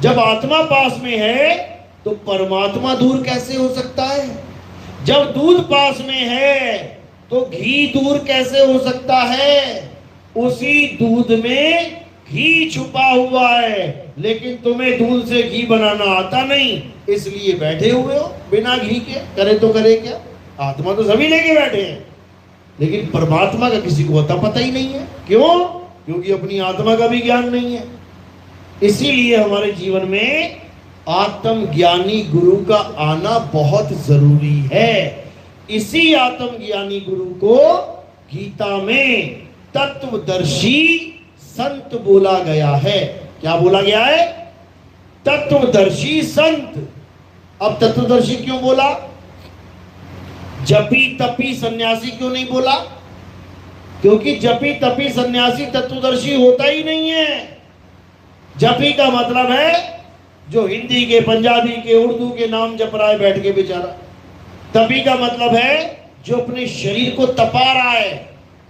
जब आत्मा पास में है तो परमात्मा दूर कैसे हो सकता है? जब दूध पास में है तो घी दूर कैसे हो सकता है? उसी दूध में घी छुपा हुआ है, लेकिन तुम्हें दूध से घी बनाना आता नहीं, इसलिए बैठे हुए हो बिना घी के। करे तो करे क्या? आत्मा तो सभी लेके बैठे हैं, लेकिन परमात्मा का किसी को पता ही नहीं है। क्यों? क्योंकि अपनी आत्मा का भी ज्ञान नहीं है। इसीलिए हमारे जीवन में आत्मज्ञानी गुरु का आना बहुत जरूरी है। इसी आत्मज्ञानी गुरु को गीता में तत्वदर्शी संत बोला गया है। क्या बोला गया है? तत्वदर्शी संत। अब तत्वदर्शी क्यों बोला? जपी तपी सन्यासी क्यों नहीं बोला? क्योंकि जपी तपी सन्यासी तत्वदर्शी होता ही नहीं है। जपी का मतलब है जो हिंदी के, पंजाबी के, उर्दू के नाम जप रहा है बैठ के बेचारा। तपी का मतलब है जो अपने शरीर को तपा रहा है,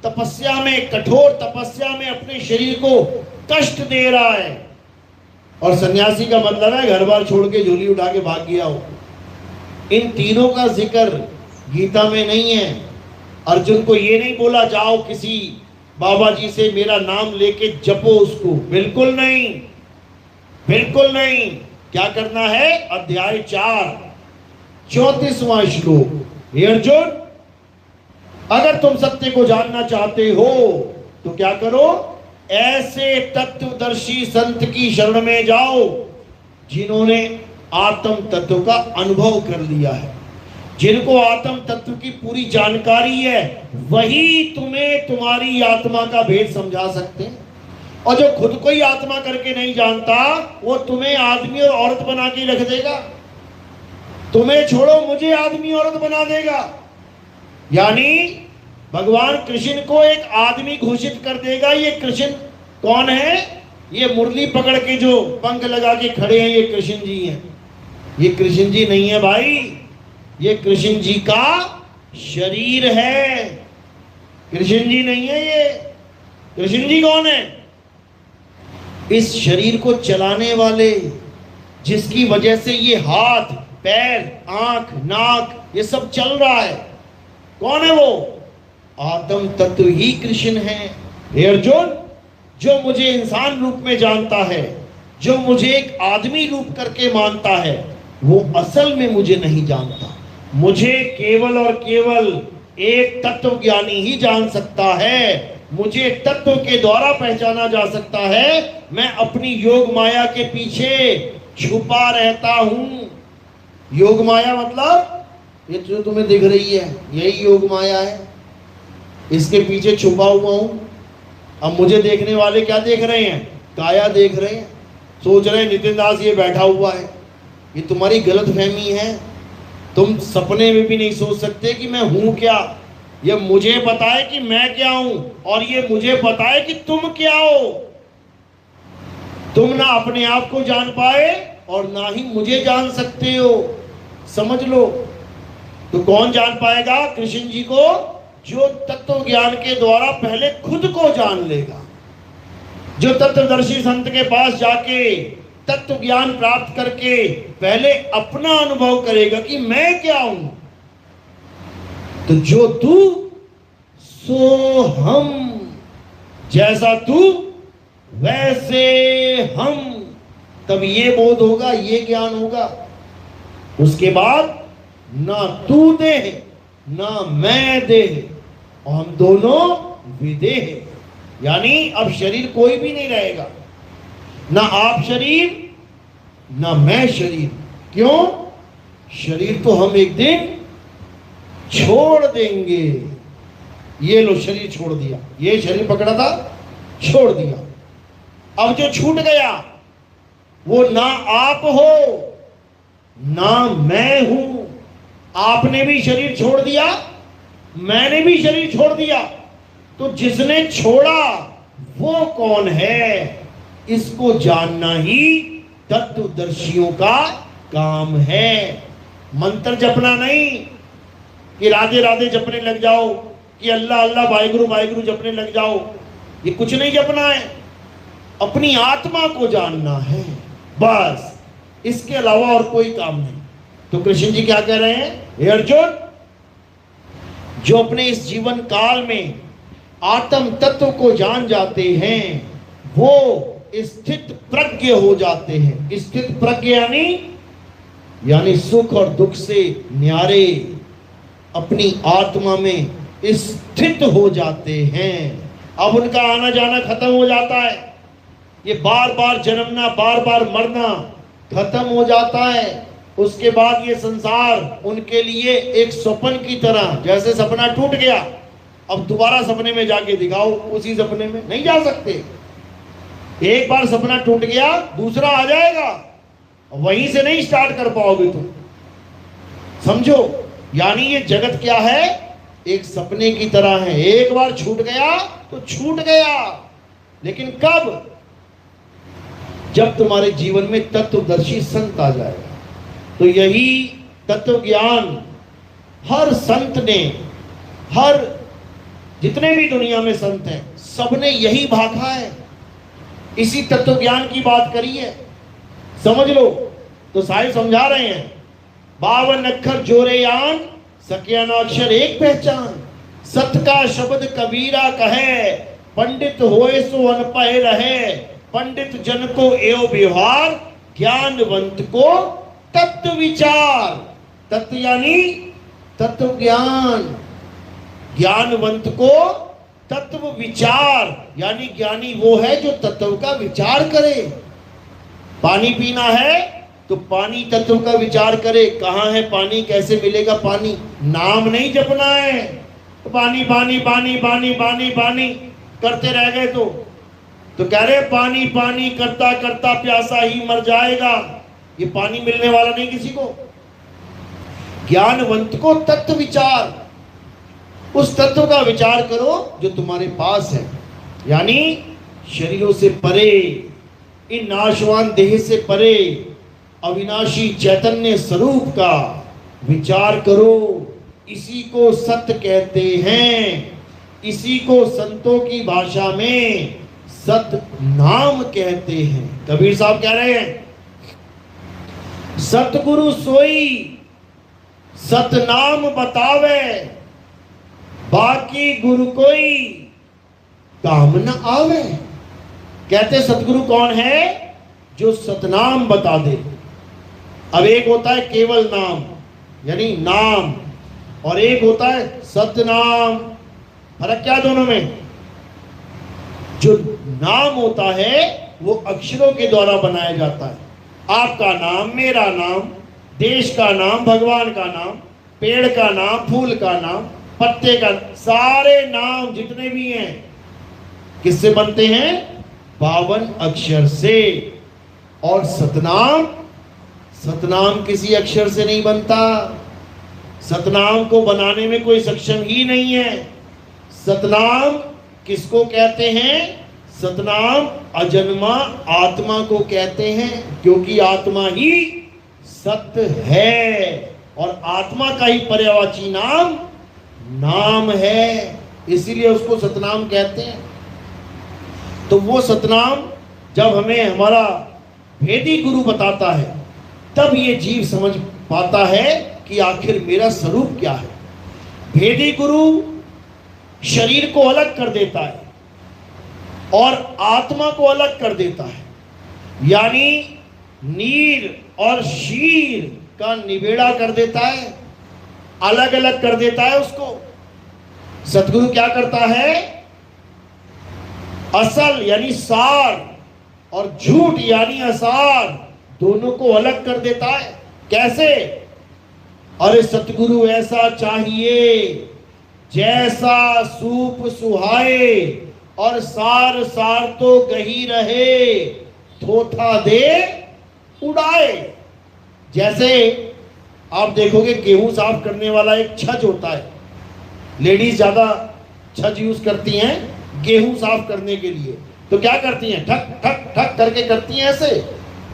तपस्या में, कठोर तपस्या में अपने शरीर को कष्ट दे रहा है। और सन्यासी का मतलब है घर बार छोड़ के झोली उठा के भाग गया हो। इन तीनों का जिक्र गीता में नहीं है। अर्जुन को ये नहीं बोला जाओ किसी बाबा जी से मेरा नाम लेके जपो उसको, बिल्कुल नहीं, बिल्कुल नहीं। क्या करना है? अध्याय 4 34वां श्लोक। हे अर्जुन, अगर तुम सत्य को जानना चाहते हो तो क्या करो? ऐसे तत्वदर्शी संत की शरण में जाओ जिन्होंने आत्म तत्व का अनुभव कर लिया है, जिनको आत्म तत्व की पूरी जानकारी है। वही तुम्हें तुम्हारी आत्मा का भेद समझा सकते हैं। और जो खुद को ही आत्मा करके नहीं जानता, वो तुम्हें आदमी और औरत बना के रख देगा। तुम्हें छोड़ो, मुझे आदमी औरत बना देगा। यानी भगवान कृष्ण को एक आदमी घोषित कर देगा। ये कृष्ण कौन है? ये मुरली पकड़ के जो पंख लगा के खड़े हैं, ये कृष्ण जी हैं। ये कृष्ण जी नहीं है भाई, ये कृष्ण जी का शरीर है। कृष्ण जी नहीं है ये। कृष्ण जी कौन है? इस शरीर को चलाने वाले, जिसकी वजह से ये हाथ, पैर, आंख, नाक ये सब चल रहा है, कौन है वो? आत्म तत्व ही कृष्ण है। हे अर्जुन, जो मुझे इंसान रूप में जानता है, जो मुझे एक आदमी रूप करके मानता है, वो असल में मुझे नहीं जानता। मुझे केवल और केवल एक तत्व ज्ञानी ही जान सकता है। मुझे तत्व के द्वारा पहचाना जा सकता है। मैं अपनी योग माया के पीछे छुपा रहता हूं। योग माया मतलब ये जो तुम्हें दिख रही है, यही योग माया है। इसके पीछे छुपा हुआ हूं। अब मुझे देखने वाले क्या देख रहे हैं? काया देख रहे हैं। सोच रहे हैं नितिन दास ये बैठा हुआ है। ये तुम्हारी गलत फहमी है। तुम सपने में भी नहीं सोच सकते कि मैं हूं क्या। ये मुझे पता है कि मैं क्या हूं, और ये मुझे पता है कि तुम क्या हो। तुम ना अपने आप को जान पाए और ना ही मुझे जान सकते हो। समझ लो। तो कौन जान पाएगा कृष्ण जी को? जो तत्व ज्ञान के द्वारा पहले खुद को जान लेगा। जो तत्वदर्शी संत के पास जाके तत्व ज्ञान प्राप्त करके पहले अपना अनुभव करेगा कि मैं क्या हूं। तो जो तू सो हम, जैसा तू वैसे हम, तब ये बोध होगा, ये ज्ञान होगा। उसके बाद ना तू देह ना मैं देह, हम दोनों विदेह। यानी अब शरीर कोई भी नहीं रहेगा, ना आप शरीर ना मैं शरीर। क्यों? शरीर तो हम एक दिन छोड़ देंगे। ये लो शरीर छोड़ दिया, ये शरीर पकड़ा था, छोड़ दिया। अब जो छूट गया वो ना आप हो ना मैं हूं। आपने भी शरीर छोड़ दिया, मैंने भी शरीर छोड़ दिया। तो जिसने छोड़ा वो कौन है? इसको जानना ही तत्वदर्शियों का काम है। मंत्र जपना नहीं कि राधे राधे जपने लग जाओ, कि अल्लाह अल्लाह वाहिगुरु वाहिगुरु जपने लग जाओ। ये कुछ नहीं जपना है। अपनी आत्मा को जानना है। बस, इसके अलावा और कोई काम नहीं। तो कृष्ण जी क्या कह रहे हैं, हे अर्जुन, जो अपने इस जीवन काल में आत्म तत्व को जान जाते हैं वो स्थित प्रज्ञ हो जाते हैं। स्थित प्रज्ञ यानी सुख और दुख से न्यारे अपनी आत्मा में स्थित हो जाते हैं। अब उनका आना जाना खत्म हो जाता है, ये बार बार जन्मना बार बार मरना खत्म हो जाता है। उसके बाद ये संसार उनके लिए एक स्वप्न की तरह, जैसे सपना टूट गया अब दोबारा सपने में जाके दिखाओ, उसी सपने में नहीं जा सकते। एक बार सपना टूट गया दूसरा आ जाएगा, वहीं से नहीं स्टार्ट कर पाओगे तुम, समझो। यानी ये जगत क्या है, एक सपने की तरह है। एक बार छूट गया तो छूट गया, लेकिन कब, जब तुम्हारे जीवन में तत्वदर्शी संत आ जाएगा। तो यही तत्व ज्ञान हर संत ने, हर जितने भी दुनिया में संत हैं सबने यही भाखा है, इसी तत्व ज्ञान की बात करी है, समझ लो। तो साहिब समझा रहे हैं, 52 अक्षर जोरे यान, सकिया ना अक्षर एक पहचान। सत का शब्द कबीरा कहे, पंडित होए सो अनपढ़ रहे। पंडित जन को एवं व्यवहार, ज्ञानवंत को तत्व विचार। तत्व यानी तत्व ज्ञान, ज्ञानवंत को तत्व विचार, यानी ज्ञानी वो है जो तत्व का विचार करे। पानी पीना है तो पानी तत्व का विचार करे, कहाँ है पानी, कैसे मिलेगा पानी, नाम नहीं जपना है। तो पानी पानी पानी पानी पानी पानी करते रह गए तो कह रहे पानी पानी करता करता प्यासा ही मर जाएगा। ये पानी मिलने वाला नहीं किसी को। ज्ञानवंत को तत्व विचार, उस तत्व का विचार करो जो तुम्हारे पास है, यानी शरीरों से परे, इन नाशवान देह से परे अविनाशी चैतन्य स्वरूप का विचार करो। इसी को सत्य कहते हैं, इसी को संतों की भाषा में सत नाम कहते हैं। कबीर साहब कह रहे हैं, सतगुरु सोई सत नाम बतावे, बाकी गुरु कोई काम न आवे। कहते सतगुरु कौन है, जो सतनाम बता दे। अब एक होता है केवल नाम यानी नाम, और एक होता है सतनाम। फर्क क्या दोनों में, जो नाम होता है वो अक्षरों के द्वारा बनाया जाता है। आपका नाम, मेरा नाम, देश का नाम, भगवान का नाम, पेड़ का नाम, फूल का नाम, पत्ते का, सारे नाम जितने भी हैं किससे बनते हैं, 52 अक्षर से। और सतनाम, सतनाम किसी अक्षर से नहीं बनता। सतनाम को बनाने में कोई सक्षम ही नहीं है। सतनाम किसको कहते हैं, सतनाम अजन्मा आत्मा को कहते हैं, क्योंकि आत्मा ही सत्य है और आत्मा का ही पर्यायवाची नाम नाम है, इसीलिए उसको सतनाम कहते हैं। तो वो सतनाम जब हमें हमारा भेदी गुरु बताता है तब ये जीव समझ पाता है कि आखिर मेरा स्वरूप क्या है। भेदी गुरु शरीर को अलग कर देता है और आत्मा को अलग कर देता है, यानी नीर और शीर का निबेड़ा कर देता है, अलग अलग कर देता है उसको। सतगुरु क्या करता है, असल यानी सार और झूठ यानी असार दोनों को अलग कर देता है। कैसे, अरे सतगुरु ऐसा चाहिए जैसा सूप सुहाए, और सार सार तो गही रहे, थोथा दे उड़ाए। जैसे आप देखोगे गेहूं साफ करने वाला एक छज होता है, लेडीज ज्यादा छज यूज करती हैं गेहूं साफ करने के लिए। तो क्या करती हैं, ठक ठक ठक करके करती हैं ऐसे।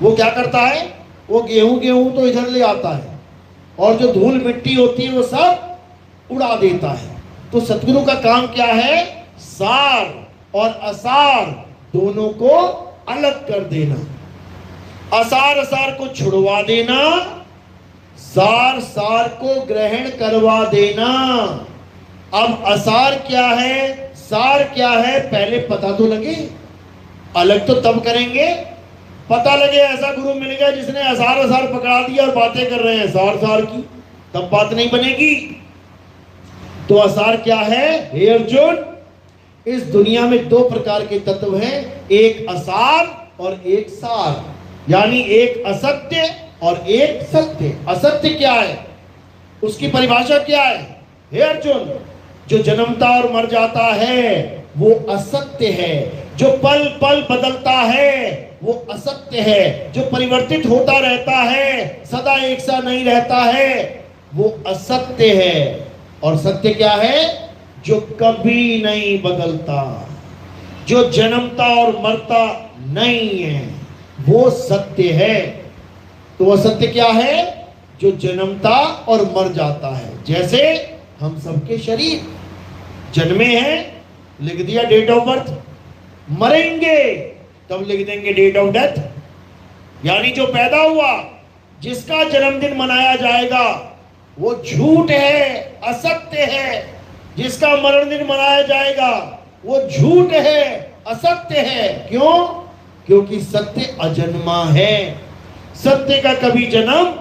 वो क्या करता है, वो गेहूं तो इधर ले आता है और जो धूल मिट्टी होती है वो सब उड़ा देता है। तो सतगुरु का काम क्या है, सार और असार दोनों को अलग कर देना। असार असार को छुड़वा देना, सार सार को ग्रहण करवा देना। अब असार क्या है, सार क्या है, पहले पता तो लगे। अलग तो तब करेंगे, पता लगे। ऐसा गुरु मिल गया जिसने असार असार पकड़ा दिया और बातें कर रहे हैं सार सार की, तब बात नहीं बनेगी। तो असार क्या है? हे अर्जुन, इस दुनिया में दो प्रकार के तत्व हैं, एक असार और एक सार, यानी एक असत्य और एक सत्य। असत्य क्या है, उसकी परिभाषा क्या है? हे अर्जुन, जो जन्मता और मर जाता है वो असत्य है। जो पल पल बदलता है वो असत्य है। जो परिवर्तित होता रहता है, सदा एक सा नहीं रहता है, वो असत्य है। और सत्य क्या है? जो कभी नहीं बदलता, जो जन्मता और मरता नहीं है, वो सत्य है। तो असत्य क्या है? जो जन्मता और मर जाता है। जैसे हम सबके शरीर जन्मे हैं, लिख दिया डेट ऑफ बर्थ, मरेंगे तब लिख देंगे डेट ऑफ डेथ। यानी जो पैदा हुआ, जिसका जन्मदिन मनाया जाएगा वो झूठ है, असत्य है। जिसका मरण दिन मनाया जाएगा वो झूठ है, असत्य है। क्यों? क्योंकि सत्य अजन्मा है। सत्य का कभी जन्म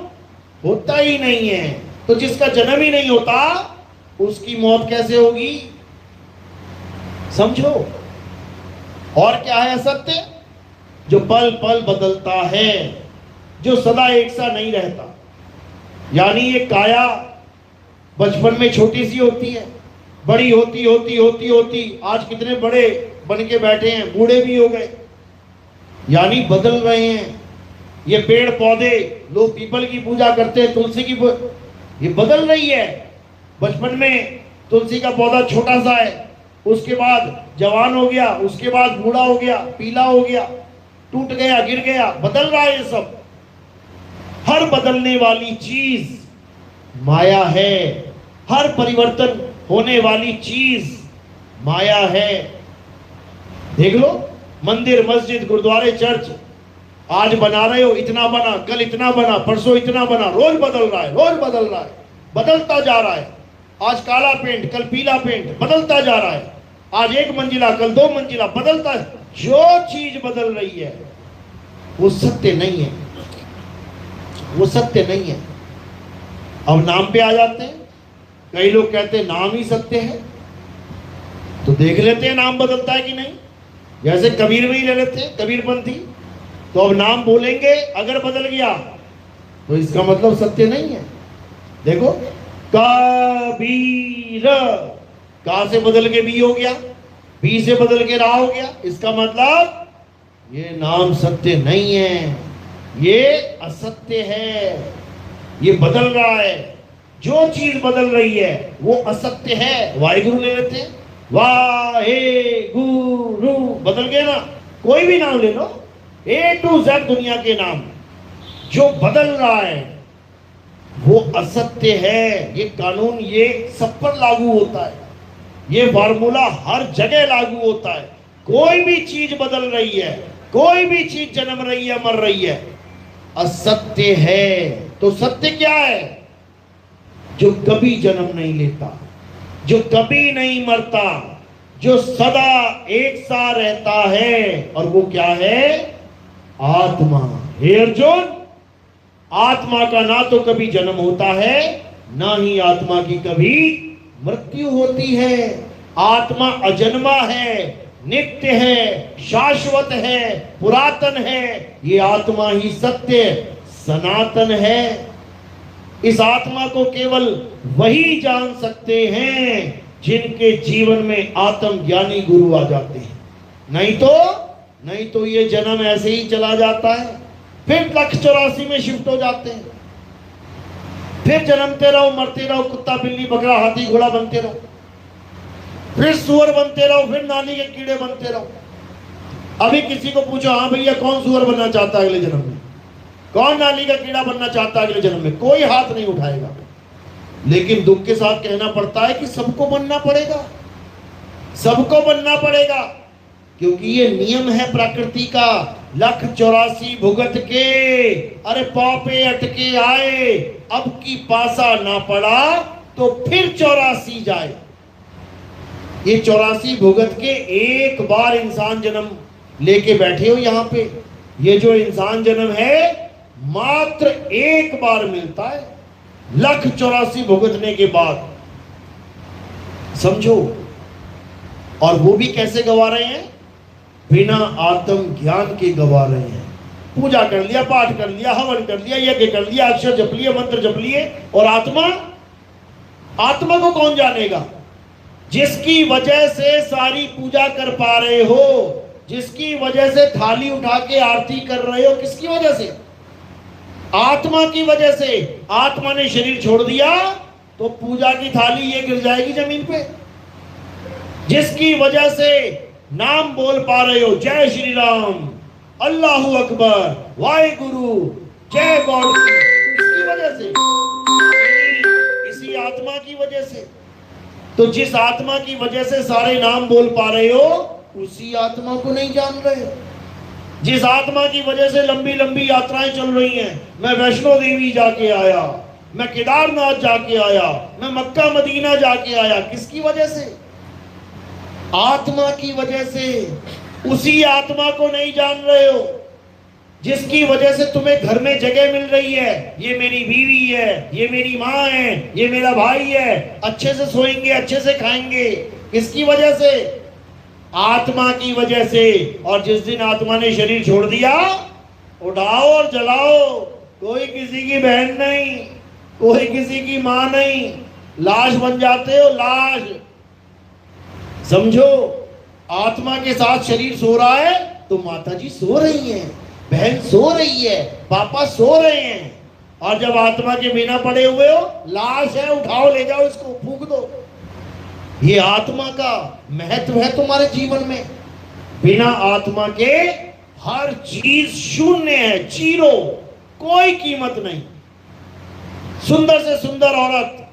होता ही नहीं है। तो जिसका जन्म ही नहीं होता उसकी मौत कैसे होगी? समझो। और क्या है असत्य? जो पल पल बदलता है, जो सदा एक सा नहीं रहता। यानी ये काया बचपन में छोटी सी होती है, बड़ी होती होती होती होती आज कितने बड़े बन के बैठे हैं, बूढ़े भी हो गए। यानी बदल रहे हैं। ये पेड़ पौधे, लोग पीपल की पूजा करते हैं, तुलसी की, ये बदल रही है। बचपन में तुलसी का पौधा छोटा सा है, उसके बाद जवान हो गया, उसके बाद बूढ़ा हो गया, पीला हो गया, टूट गया, गिर गया, बदल रहा है ये सब। हर बदलने वाली चीज माया है। हर परिवर्तन होने वाली चीज माया है। देख लो, मंदिर, मस्जिद, गुरुद्वारे, चर्च आज बना रहे हो, इतना बना, कल इतना बना, परसों इतना बना, रोज बदल रहा है, रोज बदल रहा है, बदलता जा रहा है। आज काला पेंट, कल पीला पेंट, बदलता जा रहा है। आज एक मंजिला, कल दो मंजिला, बदलता है। जो चीज बदल रही है वो सत्य नहीं है, वो सत्य नहीं है। अब नाम पे आ जाते हैं। कई लोग कहते हैं नाम ही सत्य है, तो देख लेते हैं नाम बदलता है कि नहीं। जैसे कबीर में ही ले लेते हैं, कबीरपंथी, तो अब नाम बोलेंगे, अगर बदल गया तो इसका मतलब सत्य नहीं है। देखो, कबीर, का से बदल के बी हो गया, बी से बदल के रा हो गया, इसका मतलब ये नाम सत्य नहीं है, ये असत्य है, ये बदल रहा है। जो चीज बदल रही है वो असत्य है। वाहेगुरु ले लेते हैं, वाहे गुरु, बदल गए ना। कोई भी नाम ले लो, A to Z दुनिया के नाम, जो बदल रहा है वो असत्य है। ये कानून ये सब पर लागू होता है, ये फार्मूला हर जगह लागू होता है। कोई भी चीज बदल रही है, कोई भी चीज जन्म रही है, मर रही है, असत्य है। तो सत्य क्या है? जो कभी जन्म नहीं लेता, जो कभी नहीं मरता, जो सदा एक सा रहता है, और वो क्या है? आत्मा। हे अर्जुन, आत्मा का ना तो कभी जन्म होता है, ना ही आत्मा की कभी मृत्यु होती है। आत्मा अजन्मा है, नित्य है, शाश्वत है, पुरातन है। ये आत्मा ही सत्य सनातन है। इस आत्मा को केवल वही जान सकते हैं जिनके जीवन में आत्मज्ञानी गुरु आ जाते हैं। नहीं तो ये जन्म ऐसे ही चला जाता है, फिर 184 में शिफ्ट हो जाते हैं, फिर जन्मते रहो, मरते रहो, कुत्ता बिल्ली बकरा हाथी घोड़ा बनते रहो, फिर सुअर बनते रहो, फिर नाली के कीड़े बनते रहो। अभी किसी को पूछो, हाँ भैया कौन सुअर बनना चाहता है अगले जन्म में, कौन नाली का कीड़ा बनना चाहता है अगले जन्म में, कोई हाथ नहीं उठाएगा। लेकिन दुख के साथ कहना पड़ता है कि सबको बनना पड़ेगा, सबको बनना पड़ेगा। क्योंकि ये नियम है प्रकृति का। 1,84 भुगत के, अरे पापे अटके आए, अब की पासा ना पड़ा तो फिर 84 जाए। ये 84 भुगत के एक बार इंसान जन्म लेके बैठे हो यहाँ पे। ये जो इंसान जन्म है मात्र एक बार मिलता है, 1,84 भुगतने के बाद, समझो। और वो भी कैसे गवा रहे हैं? बिना आत्म ज्ञान के गवा रहे हैं। पूजा कर लिया, पाठ कर लिया, हवन कर लिया, यज्ञ कर लिया, अक्षर जप लिए, मंत्र जप लिए, और आत्मा को कौन जानेगा? जिसकी वजह से सारी पूजा कर पा रहे हो, जिसकी वजह से थाली उठा के आरती कर रहे हो, किसकी वजह से? आत्मा की वजह से। आत्मा ने शरीर छोड़ दिया तो पूजा की थाली ये गिर जाएगी जमीन पे। जिसकी वजह से नाम बोल पा रहे हो, जय श्री राम, अल्लाहू अकबर, वाहेगुरु, जय गॉड, किसकी वजह से? इसी आत्मा की वजह से। तो जिस आत्मा की वजह से सारे नाम बोल पा रहे हो, उसी आत्मा को नहीं जान रहे हो। जिस आत्मा की वजह से लंबी लंबी यात्राएं चल रही हैं, मैं वैष्णो देवी जाके आया, मैं केदारनाथ जाके आया, मैं मक्का मदीना जाके आया, किसकी वजह से? आत्मा की वजह से। उसी आत्मा को नहीं जान रहे हो जिसकी वजह से तुम्हें घर में जगह मिल रही है। ये मेरी बीवी है, ये मेरी माँ है, ये मेरा भाई है, अच्छे से सोएंगे, अच्छे से खाएंगे, किसकी वजह से? आत्मा की वजह से। और जिस दिन आत्मा ने शरीर छोड़ दिया, उठाओ और जलाओ, कोई किसी की बहन नहीं, कोई किसी की माँ नहीं, लाश बन जाते हो, लाश। समझो, आत्मा के साथ शरीर सो रहा है तो माता जी सो रही हैं, बहन सो रही है, पापा सो रहे हैं, और जब आत्मा के बिना पड़े हुए हो, लाश है, उठाओ ले जाओ, इसको फूंक दो। ये आत्मा का महत्व है तुम्हारे जीवन में। बिना आत्मा के हर चीज शून्य है, जीरो, कोई कीमत नहीं। सुंदर से सुंदर औरत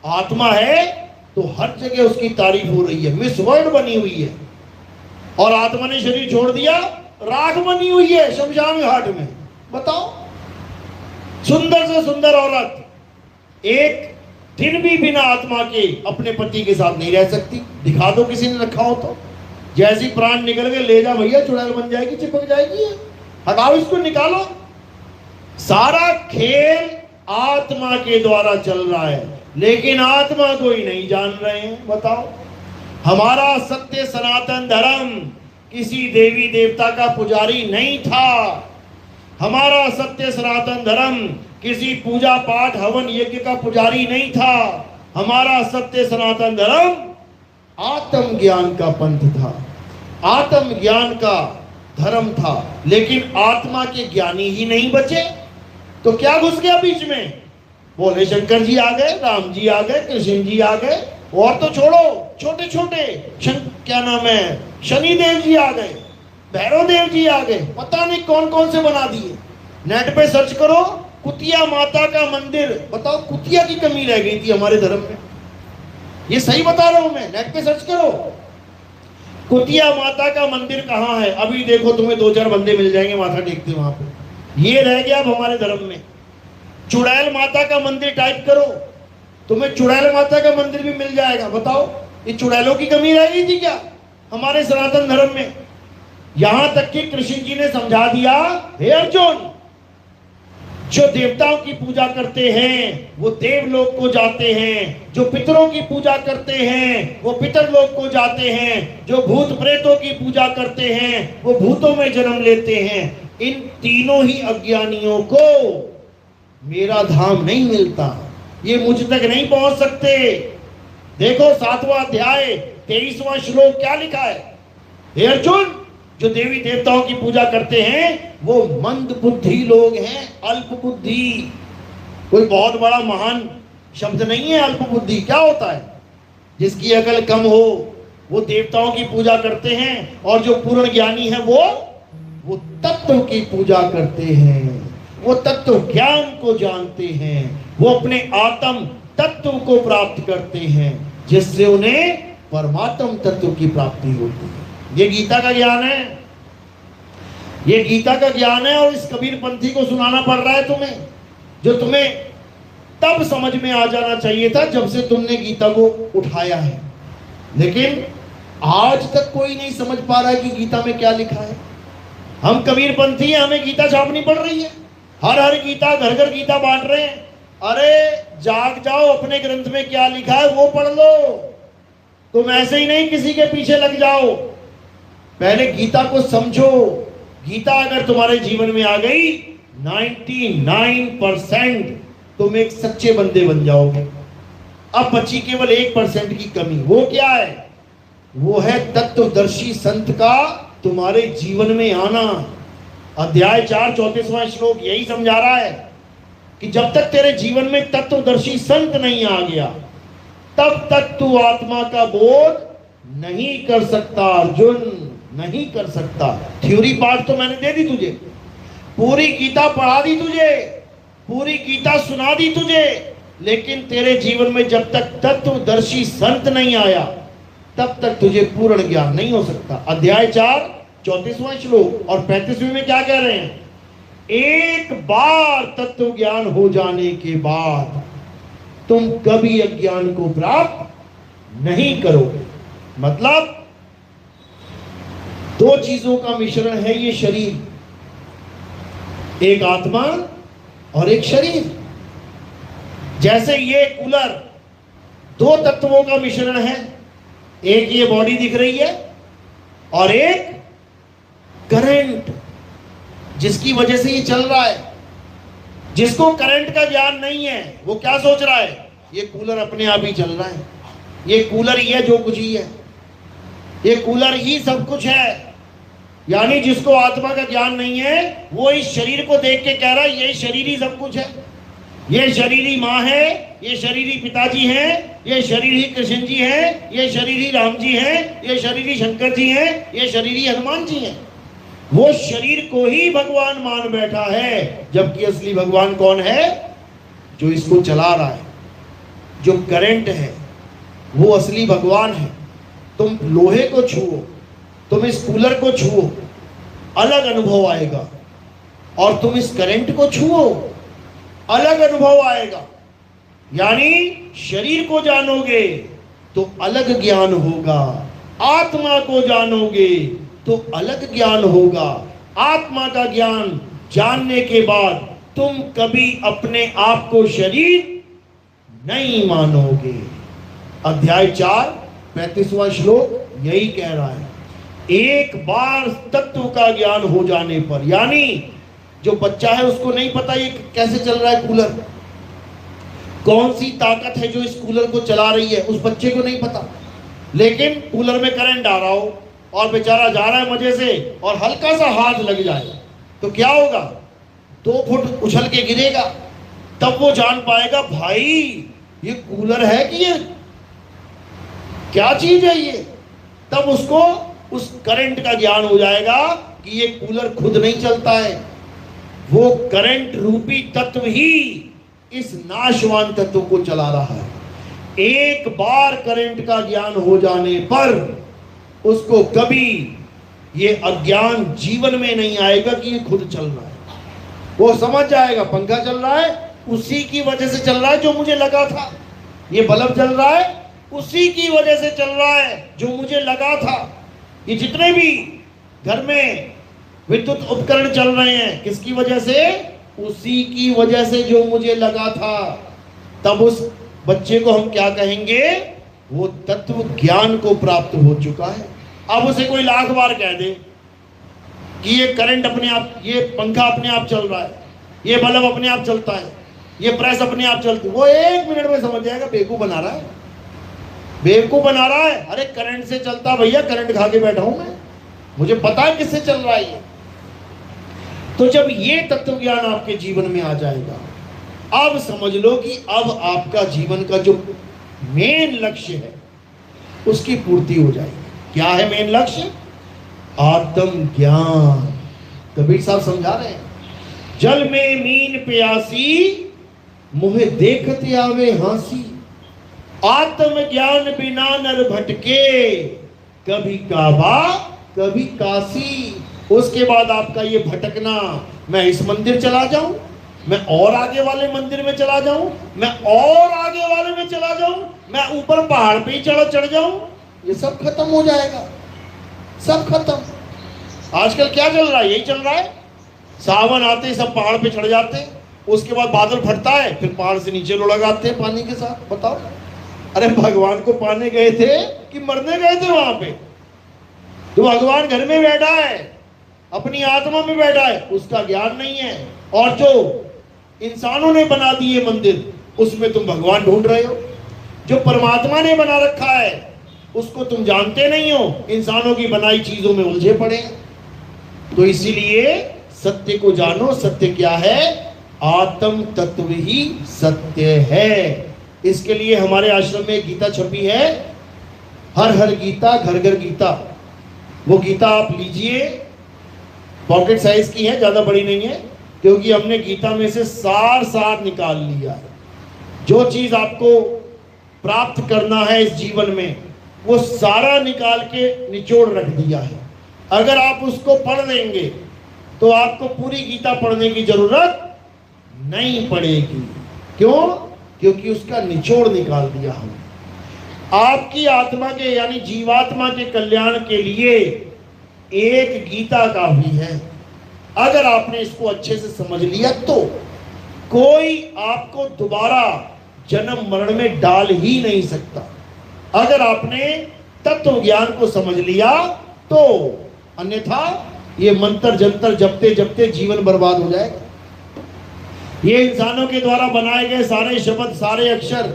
आत्मा है तो हर जगह उसकी तारीफ हो रही है, मिस वर्ल्ड बनी हुई है। और आत्मा ने शरीर छोड़ दिया, राख बनी हुई है शमशान घाट में। बताओ, सुंदर से सुंदर औरत एक दिन भी बिना आत्मा के अपने पति के साथ नहीं रह सकती। दिखा दो किसी ने रखा हो तो। जैसी प्राण निकल गए, ले जा भैया, चुड़ैल बन जाएगी, चिपक जाएगी, हटाओ इसको, निकालो। सारा खेल आत्मा के द्वारा चल रहा है, लेकिन आत्मा को ही नहीं जान रहे हैं। बताओ, हमारा सत्य सनातन धर्म किसी देवी देवता का पुजारी नहीं था। हमारा सत्य सनातन धर्म किसी पूजा पाठ हवन यज्ञ का पुजारी नहीं था। हमारा सत्य सनातन धर्म आत्म ज्ञान का पंथ था, आत्म ज्ञान का धर्म था। लेकिन आत्मा के ज्ञानी ही नहीं बचे तो क्या घुस गया बीच में? बोले शंकर जी आ गए, राम जी आ गए, कृष्ण जी आ गए, और तो छोड़ो, छोटे छोटे क्या नाम है, शनि देव जी आ गए, भैरव देव जी आ गए, पता नहीं कौन कौन से बना दिए। नेट पे सर्च करो, कुतिया माता का मंदिर, बताओ कुतिया की कमी रह गई थी हमारे धर्म में। ये सही बता रहा हूं मैं, नेट पे सर्च करो, कुतिया माता का मंदिर कहाँ है। अभी देखो तुम्हें 2-4 बंदे मिल जाएंगे माथा टेकते वहां पे। ये रह गया अब हमारे धर्म में। चुड़ैल माता का मंदिर टाइप करो, तुम्हें चुड़ैल माता का मंदिर भी मिल जाएगा। बताओ, ये चुड़ैलों की कमी रह गई थी क्या हमारे सनातन धर्म में? यहां तक कि कृष्ण जी ने समझा दिया, हे अर्जुन, जो देवताओं की पूजा करते हैं वो देवलोक को जाते हैं, जो पितरों की पूजा करते हैं वो पितरलोक को जाते हैं, जो भूत प्रेतों की पूजा करते हैं वो भूतों में जन्म लेते हैं। इन तीनों ही अज्ञानियों को मेरा धाम नहीं मिलता, ये मुझ तक नहीं पहुंच सकते। देखो 7वां अध्याय 23वां श्लोक क्या लिखा है? हे अर्जुन, जो देवी देवताओं की पूजा करते हैं वो मंद बुद्धि लोग हैं, अल्प बुद्धि। कोई बहुत बड़ा महान शब्द नहीं है अल्प बुद्धि। क्या होता है? जिसकी अकल कम हो वो देवताओं की पूजा करते हैं, और जो पूर्ण ज्ञानी है वो तत्व की पूजा करते हैं, वो तत्व ज्ञान को जानते हैं, वो अपने आत्म तत्व को प्राप्त करते हैं, जिससे उन्हें परमात्म तत्व की प्राप्ति होती है। ये गीता का ज्ञान है, ये गीता का ज्ञान है। और इस कबीर पंथी को सुनाना पड़ रहा है तुम्हें, जो तुम्हें तब समझ में आ जाना चाहिए था जब से तुमने गीता को उठाया है। लेकिन आज तक कोई नहीं समझ पा रहा है कि गीता में क्या लिखा है। हम कबीर पंथी हैं, हमें गीता छापनी पड़ रही है, हर हर गीता, घर घर गीता बांट रहे हैं। अरे जाग जाओ, अपने ग्रंथ में क्या लिखा है वो पढ़ लो। तुम ऐसे ही नहीं किसी के पीछे लग जाओ, पहले गीता को समझो। गीता अगर तुम्हारे जीवन में आ गई, 99% तुम एक सच्चे बंदे बन जाओगे। अब बची केवल 1% की कमी। वो क्या है? वो है तत्वदर्शी संत का तुम्हारे जीवन में आना। अध्याय 4 34वां श्लोक यही समझा रहा है कि जब तक तेरे जीवन में तत्वदर्शी संत नहीं आ गया, तब तक तू आत्मा का बोध नहीं कर सकता। अर्जुन, नहीं कर सकता। थ्योरी पार्ट तो मैंने दे दी तुझे, पूरी गीता पढ़ा दी तुझे, पूरी गीता सुना दी तुझे, लेकिन तेरे जीवन में जब तक तत्वदर्शी संत नहीं आया, तब तक तुझे पूर्ण ज्ञान नहीं हो सकता। अध्याय 4 34वां श्लोक और 35वें में क्या कह रहे हैं? एक बार तत्व ज्ञान हो जाने के बाद तुम कभी अज्ञान को प्राप्त नहीं करोगे। मतलब दो चीजों का मिश्रण है ये शरीर, एक आत्मा और एक शरीर। जैसे ये कूलर दो तत्वों का मिश्रण है, एक ये बॉडी दिख रही है और एक करंट, जिसकी वजह से ये चल रहा है। जिसको करंट का ज्ञान नहीं है वो क्या सोच रहा है? ये कूलर अपने आप ही चल रहा है, ये कूलर ही है जो कुछ ही है, ये कूलर ही सब कुछ है। यानी जिसको आत्मा का ज्ञान नहीं है वो इस शरीर को देख के कह रहा है ये शरीर ही सब कुछ है, ये शरीरी माँ है, ये शरीरी पिताजी हैं, ये शरीरी कृष्ण जी हैं, ये शरीरी राम जी हैं, ये शरीरी शंकर जी हैं, ये शरीरी हनुमान जी हैं। वो शरीर को ही भगवान मान बैठा है, जबकि असली भगवान कौन है? जो इसको चला रहा है, जो करंट है, वो असली भगवान है। तुम लोहे को छुओ, तुम इस कूलर को छुओ, अलग अनुभव आएगा, और तुम इस करंट को छुओ, अलग अनुभव आएगा। यानी शरीर को जानोगे तो अलग ज्ञान होगा, आत्मा को जानोगे तो अलग ज्ञान होगा। आत्मा का ज्ञान जानने के बाद तुम कभी अपने आप को शरीर नहीं मानोगे। अध्याय 4 35वां श्लोक यही कह रहा है। एक बार तत्व का ज्ञान हो जाने पर, यानी जो बच्चा है उसको नहीं पता ये कैसे चल रहा है कूलर, कौन सी ताकत है जो इस कूलर को चला रही है, उस बच्चे को नहीं पता। लेकिन कूलर में करंट आ रहा हो और बेचारा जा रहा है मजे से, और हल्का सा हाथ लग जाए तो क्या होगा? 2 फुट उछल के गिरेगा, तब वो जान पाएगा भाई ये कूलर है कि ये क्या चीज है ये। तब उसको उस करंट का ज्ञान हो जाएगा कि ये कूलर खुद नहीं चलता है, वो करंट रूपी तत्व ही इस नाशवान तत्व को चला रहा है। एक बार करंट का ज्ञान हो जाने पर उसको कभी ये अज्ञान जीवन में नहीं आएगा कि ये खुद चल रहा है। वो समझ जाएगा पंखा चल रहा है उसी की वजह से चल रहा है जो मुझे लगा था, ये बल्ब चल रहा है उसी की वजह से चल रहा है जो मुझे लगा था। ये जितने भी घर में विद्युत उपकरण चल रहे हैं किसकी वजह से? उसी की वजह से जो मुझे लगा था। तब उस बच्चे को हम क्या कहेंगे? वो तत्व ज्ञान को प्राप्त हो चुका है। अब उसे कोई लाख बार कह दे कि ये करंट अपने आप, ये पंखा अपने आप चल रहा है, ये बल्ब अपने आप चलता है, ये प्रेस अपने आप चलती, वो 1 मिनट में समझ जाएगा बेवकूफ बना रहा है, बेवकूफ बना रहा है। अरे करंट से चलता भैया, करंट खा के बैठा हूं मैं, मुझे पता है किससे चल रहा है ये। तो जब ये तत्व ज्ञान आपके जीवन में आ जाएगा, अब समझ लो कि अब आपका जीवन का जो मेन लक्ष्य है उसकी पूर्ति हो जाएगी। क्या है मेन लक्ष्य? आत्म ज्ञान। कबीर साहब समझा रहे हैं, जल में मीन प्यासी, मुहे देखते आवे हांसी, आत्म ज्ञान बिना नर भटके, कभी काबा कभी काशी, उसके बाद आपका ये भटकना, मैं इस मंदिर चला जाऊं, मैं और आगे वाले मंदिर में चला जाऊं, मैं और आगे वाले में चला जाऊं, मैं ऊपर पहाड़ पे ही चढ़ जाऊं, ये सब खत्म हो जाएगा, सब खत्म। आजकल क्या चल रहा है? यही चल रहा है। सावन आते ही सब पहाड़ पे चढ़ जाते हैं, उसके बाद बादल फटता है, फिर पहाड़ से नीचे लुढ़क हैं पानी के साथ। बताओ, अरे भगवान को पाने गए थे कि मरने गए थे वहां पे? तो भगवान घर में बैठा है, अपनी आत्मा में बैठा है, उसका ज्ञान नहीं है। और जो इंसानों ने बना दिए मंदिर, उसमें तुम भगवान ढूंढ रहे हो। जो परमात्मा ने बना रखा है उसको तुम जानते नहीं हो, इंसानों की बनाई चीजों में उलझे पड़े। तो इसीलिए सत्य को जानो। सत्य क्या है? आत्म तत्व ही सत्य है। इसके लिए हमारे आश्रम में गीता छपी है, हर हर गीता घर घर गीता। वो गीता आप लीजिए, पॉकेट साइज की है, ज्यादा बड़ी नहीं है, क्योंकि हमने गीता में से सार निकाल लिया है। जो चीज आपको प्राप्त करना है इस जीवन में, वो सारा निकाल के निचोड़ रख दिया है। अगर आप उसको पढ़ लेंगे तो आपको पूरी गीता पढ़ने की जरूरत नहीं पड़ेगी। क्यों? क्योंकि उसका निचोड़ निकाल दिया हमने। आपकी आत्मा के यानी जीवात्मा के कल्याण के लिए एक गीता काफी है। अगर आपने इसको अच्छे से समझ लिया तो कोई आपको दोबारा जन्म मरण में डाल ही नहीं सकता। अगर आपने तत्व ज्ञान को समझ लिया तो, अन्यथा ये मंत्र जंतर जपते जपते जीवन बर्बाद हो जाएगा। ये इंसानों के द्वारा बनाए गए सारे शब्द, सारे अक्षर,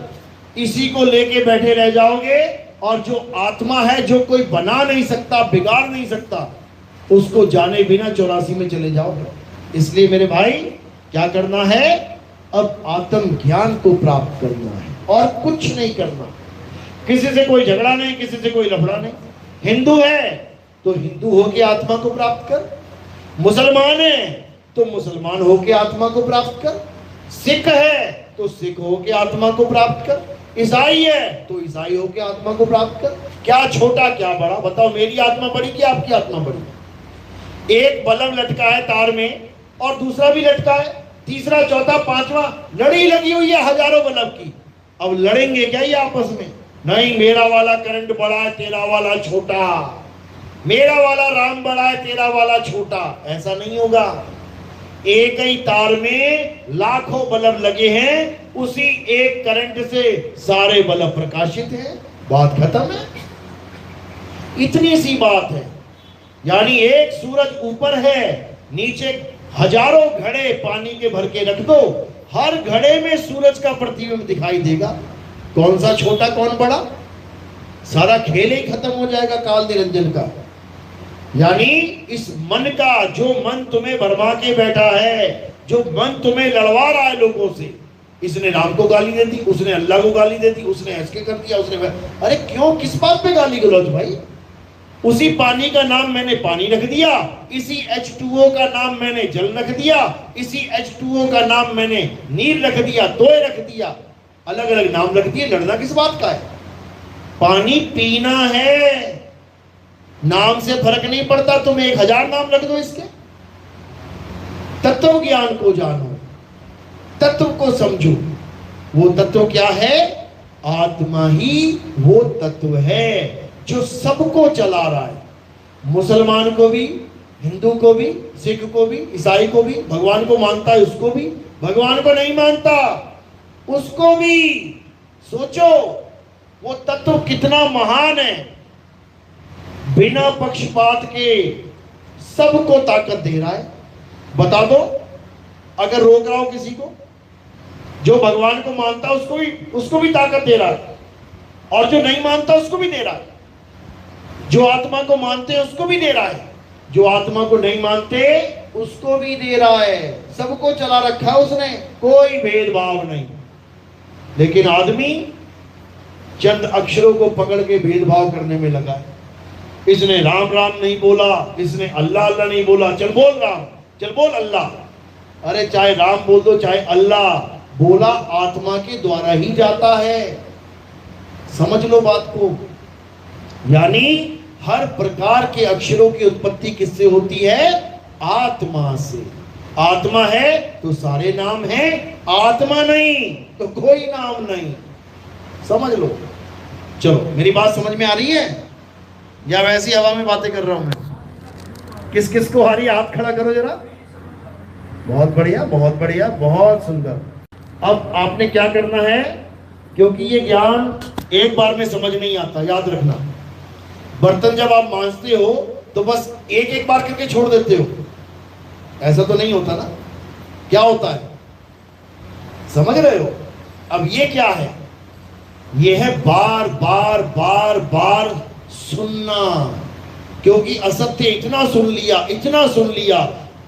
इसी को लेके बैठे रह जाओगे। और जो आत्मा है, जो कोई बना नहीं सकता, बिगाड़ नहीं सकता, उसको जाने बिना 84 में चले जाओगे। इसलिए मेरे भाई, क्या करना है? अब आत्म ज्ञान को प्राप्त करना है और कुछ नहीं करना। किसी से कोई झगड़ा नहीं, किसी से कोई लफड़ा नहीं। हिंदू है तो हिंदू होके आत्मा को प्राप्त कर, मुसलमान है तो मुसलमान होके आत्मा को प्राप्त कर, सिख है तो सिख होके आत्मा को प्राप्त कर, ईसाई है तो ईसाई होके आत्मा को प्राप्त कर। क्या छोटा क्या बड़ा? बताओ, मेरी आत्मा बड़ी कि आपकी आत्मा बड़ी? एक बल्ब लटका है तार में और दूसरा भी लटका है, तीसरा चौथा पांचवा, लड़ी लगी हुई है हजारों बल्ब की। अब लड़ेंगे क्या ये आपस में? नहीं, मेरा वाला करंट बड़ा है, तेरा वाला छोटा, मेरा वाला राम बड़ा है, तेरा वाला छोटा। ऐसा नहीं होगा। एक ही तार में लाखों बल्ब लगे हैं, उसी एक करंट से सारे बल्ब प्रकाशित हैं। बात खत्म है। इतनी सी बात है। यानी एक सूरज ऊपर है, नीचे हजारों घड़े पानी के भर के रख दो, हर घड़े में सूरज का प्रतिबिंब दिखाई देगा। कौन सा छोटा कौन बड़ा? सारा खेल ही खत्म हो जाएगा काल निरंजन का। यानी इस मन का, जो मन तुम्हें भरमा के बैठा है, जो मन तुम्हें लड़वा रहा है लोगों से, इसने राम को गाली दे दी, उसने अल्लाह को गाली दे दी, उसने ऐसे कर दिया, उसने, अरे क्यों, किस बात पे गाली गलौज भाई? उसी पानी का नाम मैंने पानी रख दिया, इसी H2O का नाम मैंने जल रख दिया, इसी H2O का नाम मैंने नीर रख दिया, तोय रख दिया, अलग अलग नाम रख दिए। लड़ना किस बात का है? पानी पीना है, नाम से फर्क नहीं पड़ता। तुम 1000 नाम रख दो इसके। तत्व ज्ञान को जानो, तत्व को समझो। वो तत्व क्या है? आत्मा ही वो तत्व है जो सबको चला रहा है। मुसलमान को भी, हिंदू को भी, सिख को भी, ईसाई को भी, भगवान को मानता है उसको भी, भगवान को नहीं मानता उसको भी। सोचो वो तत्व कितना महान है। बिना पक्षपात के सबको ताकत दे रहा है। बता दो, अगर रोक रहा हो किसी को, जो भगवान को मानता है उसको भी ताकत दे रहा है, और जो नहीं मानता उसको भी दे रहा है। जो आत्मा को मानते हैं उसको भी दे रहा है, जो आत्मा को नहीं मानते उसको भी दे रहा है। सबको चला रखा है उसने, कोई भेदभाव नहीं। लेकिन आदमी चंद अक्षरों को पकड़ के भेदभाव करने में लगा है। इसने राम राम नहीं बोला, इसने अल्लाह अल्लाह नहीं बोला, चल बोल राम, चल बोल अल्लाह। अरे चाहे राम बोल दो चाहे अल्लाह, बोला आत्मा के द्वारा ही जाता है। समझ लो बात को। यानी हर प्रकार के अक्षरों की उत्पत्ति किससे होती है? आत्मा से। आत्मा है तो सारे नाम हैं, आत्मा नहीं तो कोई नाम नहीं। समझ लो। चलो, मेरी बात समझ में आ रही है या वैसी हवा में बातें कर रहा हूं मैं? किस किस को आ रही है? हाथ खड़ा करो जरा। बहुत बढ़िया, बहुत बढ़िया, बहुत सुंदर। अब आपने क्या करना है, क्योंकि ये ज्ञान एक बार में समझ नहीं आता, याद रखना। बर्तन जब आप मांजते हो तो बस एक एक बार करके छोड़ देते हो, ऐसा तो नहीं होता ना। क्या होता है, समझ रहे हो? अब ये क्या है? ये है बार बार बार बार सुनना। क्योंकि असत्य इतना सुन लिया, इतना सुन लिया,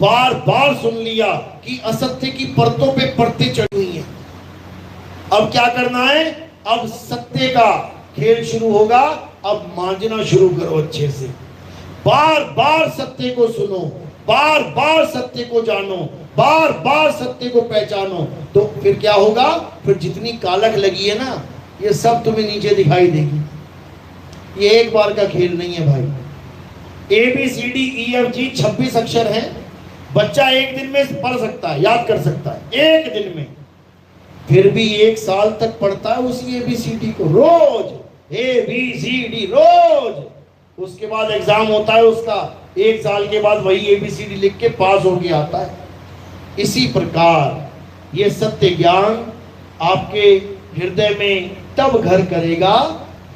बार बार सुन लिया कि असत्य की परतों पे परतें चढ़ी हुई हैं। अब क्या करना है? अब सत्य का खेल शुरू होगा। अब मांजना शुरू करो अच्छे से। बार बार सत्य को सुनो, बार बार सत्य को जानो, बार बार सत्य को पहचानो। तो फिर क्या होगा? फिर जितनी कालख लगी है ना, ये सब तुम्हें नीचे दिखाई देगी। ये एक बार का खेल नहीं है भाई। ABCDEFG 26 अक्षर हैं। बच्चा एक दिन में पढ़ सकता है, याद कर सकता है, एक दिन में। फिर भी 1 साल तक पढ़ता है उसी ABCD को, रोज ABCD रोज। उसके बाद एग्जाम होता है उसका, 1 साल के बाद वही ABCD लिख के पास होके आता है। इसी प्रकार ये सत्य ज्ञान आपके हृदय में तब घर करेगा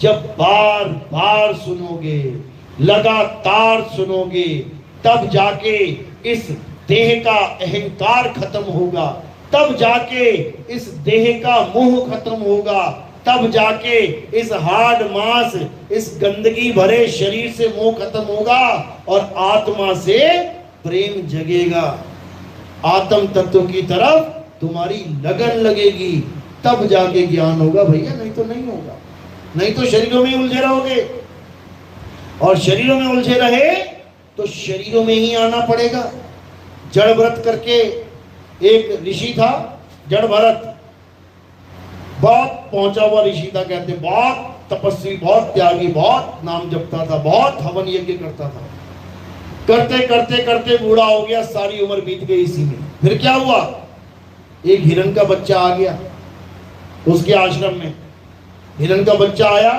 जब बार बार सुनोगे, लगातार सुनोगे। तब जाके इस देह का अहंकार खत्म होगा, तब जाके इस देह का मोह खत्म होगा, तब जाके इस हाड मांस, इस गंदगी भरे शरीर से मोह खत्म होगा और आत्मा से प्रेम जगेगा। आत्म तत्व की तरफ तुम्हारी लगन लगेगी, तब जाके ज्ञान होगा भैया, नहीं तो नहीं होगा। नहीं तो शरीरों में उलझे रहोगे, और शरीरों में उलझे रहे तो शरीरों में ही आना पड़ेगा। जड़ व्रत करके एक ऋषि था, जड़ भरत, बहुत पहुंचा हुआ ऋषि था, कहते बहुत तपस्वी, बहुत त्यागी, बहुत नाम जपता था, बहुत हवन यज्ञ करता था। करते करते करते बूढ़ा हो गया, सारी उम्र बीत गई इसी में। फिर क्या हुआ? एक हिरण का बच्चा आ गया उसके आश्रम में। हिरण का बच्चा आया,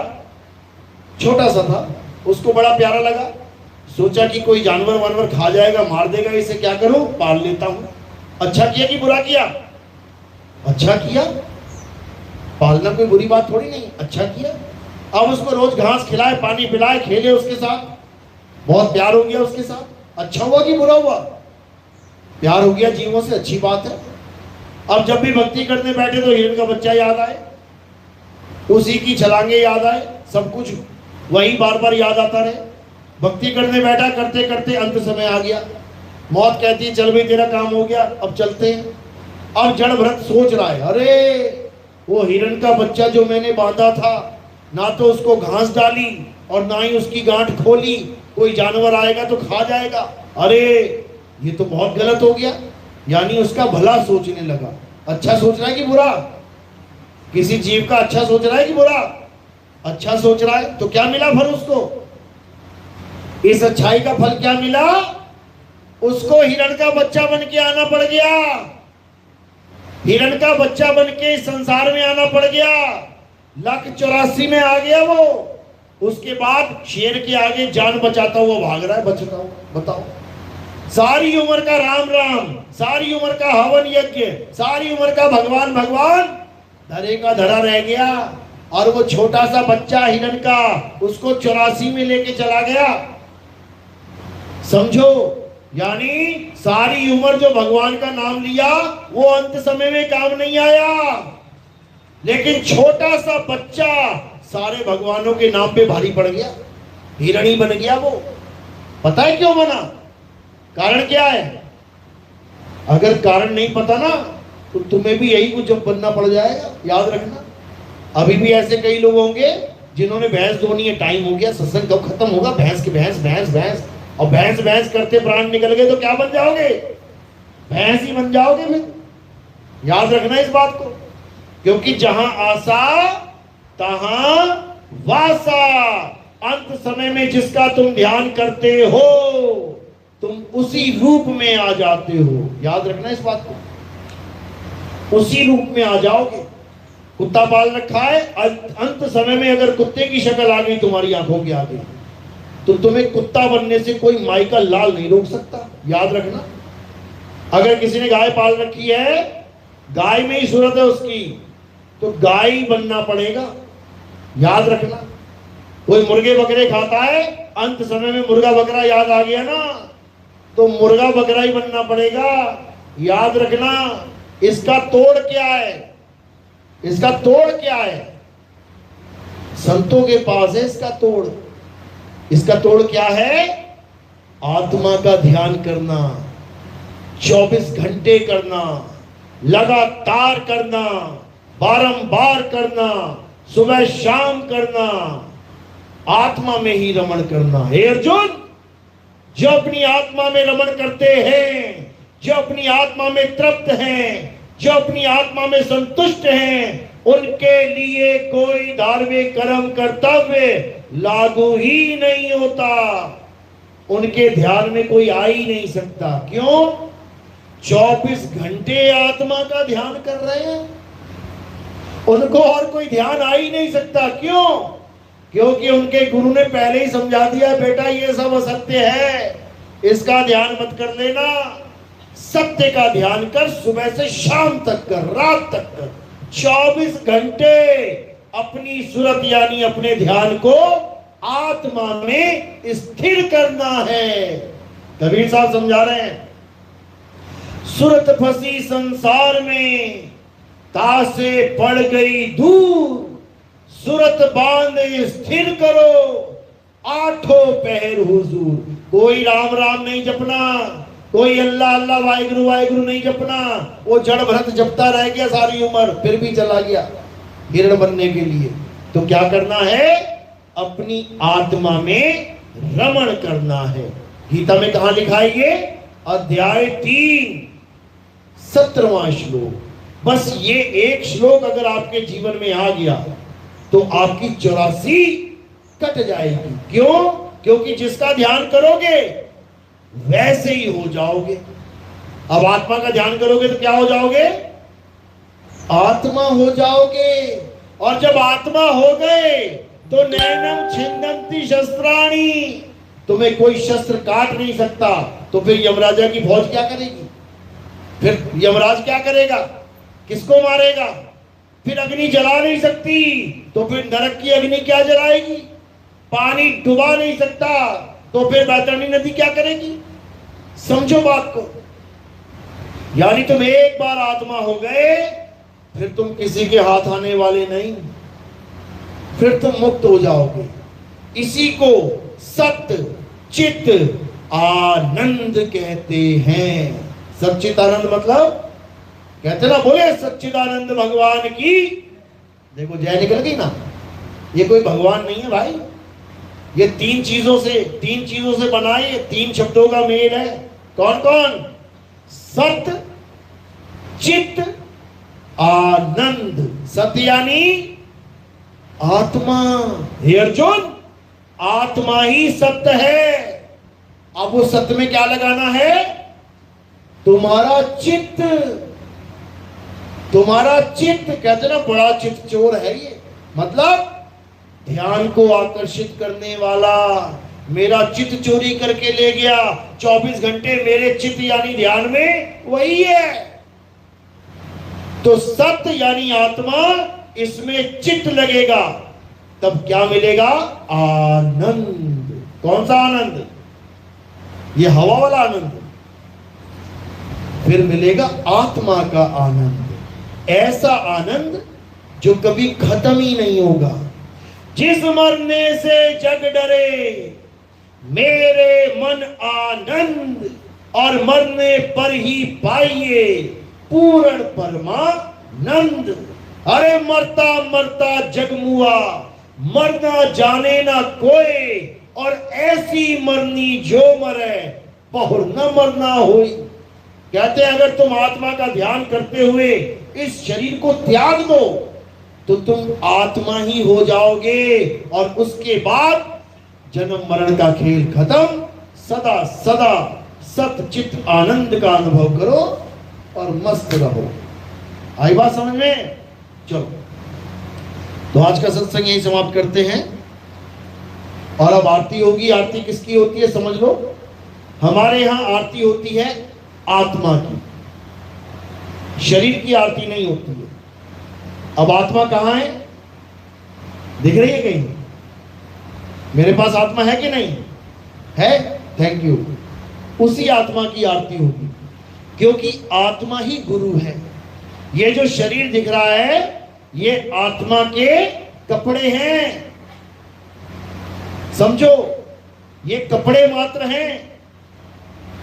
छोटा सा था, उसको बड़ा प्यारा लगा। सोचा कि कोई जानवर वानवर खा जाएगा, मार देगा, इसे क्या करूं, पाल लेता हूं। अच्छा किया कि बुरा किया? अच्छा किया। पालना कोई बुरी बात थोड़ी नहीं, अच्छा किया। अब उसको रोज घास खिलाए, पानी पिलाए, खेले उसके साथ, बहुत प्यार हो गया उसके साथ। अच्छा हुआ कि बुरा हुआ? प्यार हो गया जीवों से, अच्छी बात है। अब जब भी भक्ति करने बैठे तो हिरण का बच्चा याद आए, उसी की छलांगे याद आए, सब कुछ वही बार बार याद आता रहे। भक्ति करने बैठा, करते करते अंत समय आ गया। मौत कहती है चल भाई तेरा काम हो गया, अब चलते हैं। अब जड़ भरत सोच रहा है, अरे वो हिरण का बच्चा जो मैंने बांधा था, ना तो उसको घास डाली और ना ही उसकी गांठ खोली, कोई जानवर आएगा तो खा जाएगा। अरे ये तो बहुत गलत हो गया। यानी उसका भला सोचने लगा। अच्छा सोच रहा है कि बुरा? किसी जीव का अच्छा सोच रहा है कि बुरा? अच्छा सोच रहा है। तो क्या मिला फल उसको? इस अच्छाई का फल क्या मिला? उसको हिरण का बच्चा बन के आना पड़ गया। हिरण का बच्चा बन के इस संसार में आना पड़ गया। 184 में आ गया वो। उसके बाद शेर के आगे जान बचाता हुआ भाग रहा है, बचता हुआ। बताओ, सारी उम्र का राम राम, सारी उम्र का हवन यज्ञ, सारी उम्र का भगवान भगवान, धरे का धरा रह गया। और वो छोटा सा बच्चा हिरण का, उसको 84 में लेके चला गया। समझो, यानी सारी उम्र जो भगवान का नाम लिया वो अंत समय में काम नहीं आया, लेकिन छोटा सा बच्चा सारे भगवानों के नाम पे भारी पड़ गया, हिरणी बन गया वो। पता है क्यों बना? कारण क्या है? अगर कारण नहीं पता ना तो तुम्हें भी यही कुछ जब बनना पड़ जाएगा, याद रखना। अभी भी ऐसे कई लोग होंगे जिन्होंने भैंस धोनी है, टाइम हो गया, सत्संग कब खत्म होगा, भैंस के भैंस भैंस भैंस, और भैंस भैंस करते प्राण निकल गए तो क्या बन जाओगे? भैंस ही बन जाओगे फिर। याद रखना इस बात को, क्योंकि जहां आशा तहां वासा, अंत समय में जिसका तुम ध्यान करते हो तुम उसी रूप में आ जाते हो। याद रखना इस बात को, उसी रूप में आ जाओगे। कुत्ता पाल रखा है, अंत समय में अगर कुत्ते की शक्ल आ गई तुम्हारी आंखों के आगे तो तुम्हें कुत्ता बनने से कोई माइकल लाल नहीं रोक सकता। याद रखना। अगर किसी ने गाय पाल रखी है, गाय में ही सूरत है उसकी, तो गाय ही बनना पड़ेगा। याद रखना। कोई मुर्गे बकरे खाता है, अंत समय में मुर्गा बकरा याद आ गया ना, तो मुर्गा बकरा ही बनना पड़ेगा। याद रखना। इसका तोड़ क्या है? इसका तोड़ क्या है? संतों के पास है इसका तोड़। इसका तोड़ क्या है? आत्मा का ध्यान करना, 24 घंटे करना, लगातार करना, बारंबार करना, सुबह शाम करना, आत्मा में ही रमण करना। हे अर्जुन, जो अपनी आत्मा में रमण करते हैं, जो अपनी आत्मा में तृप्त हैं, जो अपनी आत्मा में संतुष्ट हैं, उनके लिए कोई धार्मिक कर्म कर्तव्य लागू ही नहीं होता। उनके ध्यान में कोई आ ही नहीं सकता। क्यों? 24 घंटे आत्मा का ध्यान कर रहे हैं, उनको और कोई ध्यान आ ही नहीं सकता। क्यों? क्योंकि उनके गुरु ने पहले ही समझा दिया, बेटा ये सब असत्य है, इसका ध्यान मत कर लेना, सत्य का ध्यान कर, सुबह से शाम तक कर, रात तक कर। 24 घंटे अपनी सूरत यानी अपने ध्यान को आत्मा में स्थिर करना है। कबीर साहब समझा रहे हैं, सूरत फंसी संसार में, तासे पड़ गई दूर, सूरत बांध स्थिर करो, आठों पहर हुजूर। कोई राम राम नहीं जपना, कोई अल्लाह अल्लाह वाहिगुरु वाहिगुरु नहीं जपना। वो जड़ भरत जपता रह गया सारी उम्र, फिर भी चला गया हिरण बनने के लिए। तो क्या करना है? अपनी आत्मा में रमण करना है। गीता में कहा लिखा है ये? अध्याय 3 17वां श्लोक। बस ये एक श्लोक अगर आपके जीवन में आ गया तो आपकी 84 कट जाएगी। क्यों? क्योंकि जिसका ध्यान करोगे वैसे ही हो जाओगे। अब आत्मा का ध्यान करोगे तो क्या हो जाओगे? आत्मा हो जाओगे। और जब आत्मा हो गए तो नैनम छिन्दन्ति शस्त्राणि, तुम्हें कोई शस्त्र काट नहीं सकता। तो फिर यमराजा की फौज क्या करेगी? फिर यमराज क्या करेगा? किसको मारेगा? फिर अग्नि जला नहीं सकती, तो फिर नरक की अग्नि क्या जलाएगी? पानी डुबा नहीं सकता, तो फिर बैतरणी नदी क्या करेगी? समझो बात को। यानी तुम एक बार आत्मा हो गए, फिर तुम किसी के हाथ आने वाले नहीं, फिर तुम मुक्त हो जाओगे। इसी को सत्य चित आनंद कहते हैं। सच्चिदानंद मतलब कहते ना, बोले सच्चिदानंद भगवान की। देखो जय निकल गई ना। ये कोई भगवान नहीं है भाई, ये तीन चीजों से बना है, 3 शब्दों का मेल है। कौन कौन? सत्य चित्त आनंद। सत्य यानी आत्मा। हे अर्जुन, आत्मा ही सत्य है। अब वो सत्य में क्या लगाना है? तुम्हारा चित्त। तुम्हारा चित्त कहते ना, बड़ा चित्त चोर है ये। मतलब ध्यान को आकर्षित करने वाला। मेरा चित्त चोरी करके ले गया, 24 घंटे मेरे चित्त यानी ध्यान में वही है। तो सत्य यानी आत्मा, इसमें चित्त लगेगा तब क्या मिलेगा? आनंद। कौन सा आनंद? ये हवा वाला आनंद। फिर मिलेगा आत्मा का आनंद, ऐसा आनंद जो कभी खत्म ही नहीं होगा। जिस मरने से जग डरे, मेरे मन आनंद, और मरने पर ही पाइए पूर्ण परमानंद। अरे मरता मरता जग मुआ, मरना जाने ना कोई, और ऐसी मरनी जो मरे बहुर न मरना होई। कहते हैं अगर तुम आत्मा का ध्यान करते हुए इस शरीर को त्याग दो तो तुम आत्मा ही हो जाओगे, और उसके बाद जन्म मरण का खेल खत्म, सदा सदा सत चित आनंद का अनुभव करो और मस्त रहो। आई बात समझ में? चलो, तो आज का सत्संग यही समाप्त करते हैं। और अब आरती होगी। आरती किसकी होती है समझ लो। हमारे यहां आरती होती है आत्मा की, शरीर की आरती नहीं होती है। अब आत्मा कहां है? दिख रही है कहीं? मेरे पास आत्मा है कि नहीं है? Thank you. उसी आत्मा की आरती होगी, क्योंकि आत्मा ही गुरु है। ये जो शरीर दिख रहा है ये आत्मा के कपड़े हैं, समझो, ये कपड़े मात्र हैं।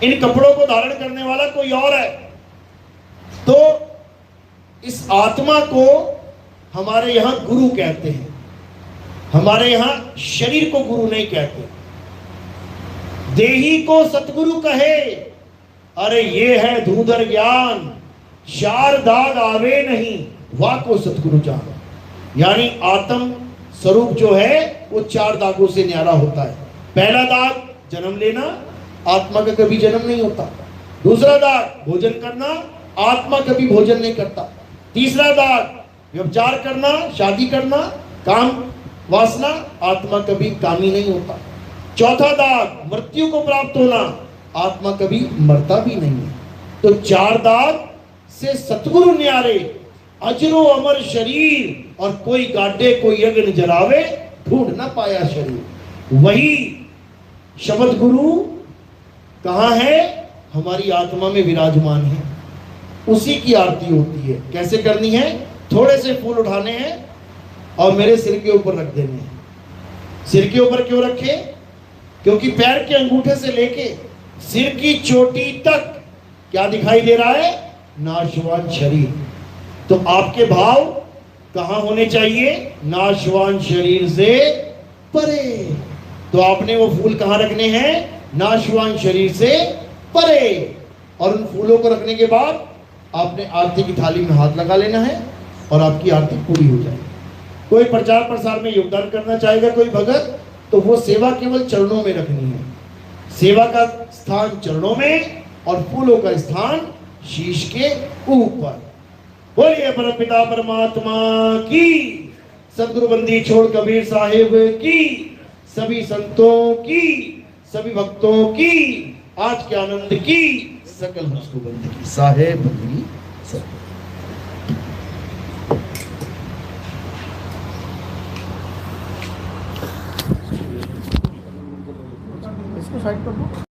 इन कपड़ों को धारण करने वाला कोई और है। तो इस आत्मा को हमारे यहां गुरु कहते हैं, हमारे यहां शरीर को गुरु नहीं कहते। देही को सतगुरु कहे, अरे ये है धूधर ज्ञान, चार दाग आवे नहीं, वाह को सतगुरु जान। यानी आत्म स्वरूप जो है वो चार दागों से न्यारा होता है। पहला दाग जन्म लेना, आत्मा का कभी जन्म नहीं होता। दूसरा दाग भोजन करना, आत्मा कभी भोजन नहीं करता। तीसरा दाग व्यभिचार करना, शादी करना, काम वासना, आत्मा कभी कामी नहीं होता। चौथा दाग मृत्यु को प्राप्त होना, आत्मा कभी मरता भी नहीं है। तो चार दाग से सतगुरु न्यारे, अजरो अमर शरीर, और कोई गाड्डे कोई यज्ञ जलावे, ढूंढ न पाया शरीर। वही शब्द गुरु कहां है? हमारी आत्मा में विराजमान है। उसी की आरती होती है। कैसे करनी है? थोड़े से फूल उठाने हैं और मेरे सिर के ऊपर रख देने हैं। सिर के ऊपर क्यों रखे? क्योंकि पैर के अंगूठे से लेके सिर की चोटी तक क्या दिखाई दे रहा है? नाशवान शरीर। तो आपके भाव कहां होने चाहिए? नाशवान शरीर से परे। तो आपने वो फूल कहां रखने हैं? नाशवान शरीर से परे। और उन फूलों को रखने के बाद आपने आरती की थाली में हाथ लगा लेना है और आपकी आरती पूरी हो जाएगी। कोई प्रचार प्रसार में योगदान करना चाहेगा कोई भगत, तो वो सेवा केवल चरणों में रखनी है। सेवा का स्थान चरणों में और फूलों का स्थान शीश के ऊपर। बोलिए परमपिता परमात्मा की, सदगुरु बंदी छोड़ कबीर साहिब की, सभी संतों की, सभी भक्तों की, आज के आनंद की, सकल हंसको बंदी की। साहेब बंदी सब। इसको साइड कर दो।